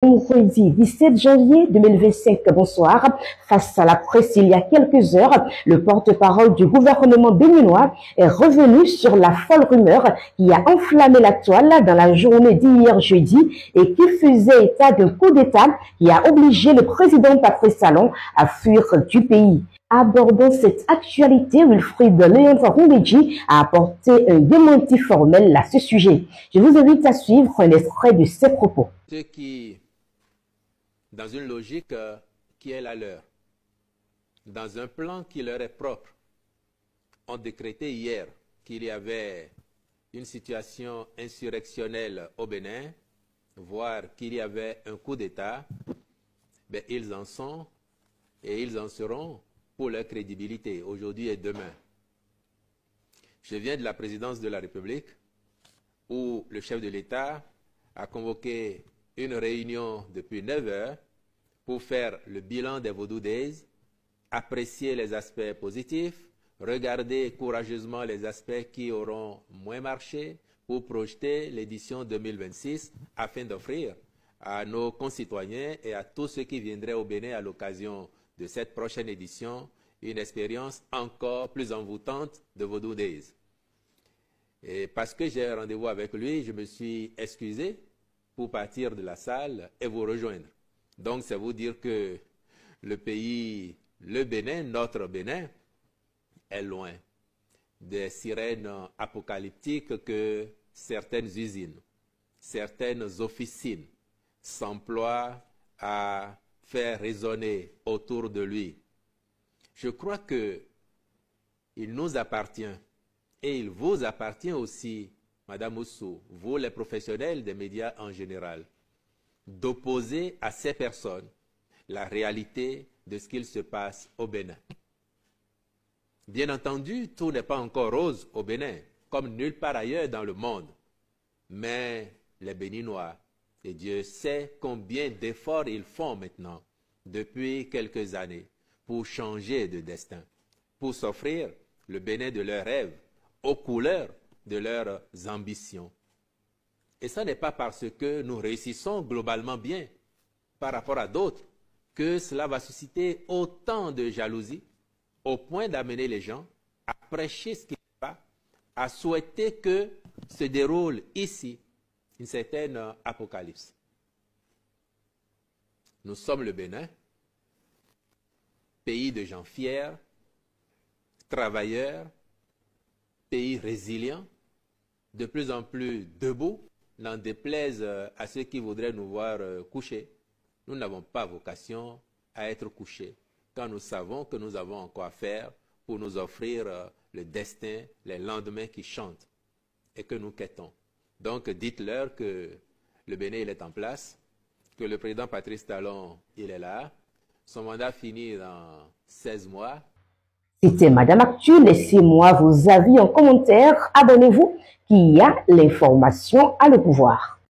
Vendredi 17 janvier 2025, bonsoir. Face à la presse il y a quelques heures, le porte-parole du gouvernement béninois est revenu sur la folle rumeur qui a enflammé la toile dans la journée d'hier jeudi et qui faisait état d'un coup d'État qui a obligé le président Patrice Talon à fuir du pays. Abordant cette actualité, Wilfried Léon-Faroundéji a apporté un démenti formel à ce sujet. Je vous invite à suivre un extrait de ses propos. Ceux qui, dans une logique qui est la leur, dans un plan qui leur est propre, ont décrété hier qu'il y avait une situation insurrectionnelle au Bénin, voire qu'il y avait un coup d'État, ben, ils en sont et ils en seront pour leur crédibilité aujourd'hui et demain. Je viens de la présidence de la République où le chef de l'État a convoqué une réunion depuis 9 heures pour faire le bilan des Vodou Days, apprécier les aspects positifs, regarder courageusement les aspects qui auront moins marché pour projeter l'édition 2026 afin d'offrir à nos concitoyens et à tous ceux qui viendraient au Bénin à l'occasion de cette prochaine édition une expérience encore plus envoûtante de Vodou Days. Et parce que j'ai un rendez-vous avec lui, je me suis excusé pour partir de la salle et vous rejoindre. Donc, c'est vous dire que le pays, le Bénin, notre Bénin, est loin des sirènes apocalyptiques que certaines usines, certaines officines s'emploient à faire résonner autour de lui. Je crois qu'il nous appartient et il vous appartient aussi, Madame Oussou, vous les professionnels des médias en général, d'opposer à ces personnes la réalité de ce qu'il se passe au Bénin. Bien entendu, tout n'est pas encore rose au Bénin, comme nulle part ailleurs dans le monde. Mais les Béninois, et Dieu sait combien d'efforts ils font maintenant, depuis quelques années, pour changer de destin, pour s'offrir le Bénin de leurs rêves, aux couleurs de leurs ambitions. Et ce n'est pas parce que nous réussissons globalement bien par rapport à d'autres que cela va susciter autant de jalousie au point d'amener les gens à prêcher ce qui n'est pas, à souhaiter que se déroule ici une certaine apocalypse. Nous sommes le Bénin, pays de gens fiers, travailleurs, pays résilient, de plus en plus debout, n'en déplaise à ceux qui voudraient nous voir couchés. Nous n'avons pas vocation à être couchés, quand nous savons que nous avons encore à faire pour nous offrir le destin, les lendemains qui chantent et que nous quêtons. Donc dites-leur que le Bénin il est en place, que le président Patrice Talon il est là, son mandat finit dans 16 mois. C'était Madame Actu, laissez-moi vos avis en commentaire, abonnez-vous, qui a l'information à le pouvoir.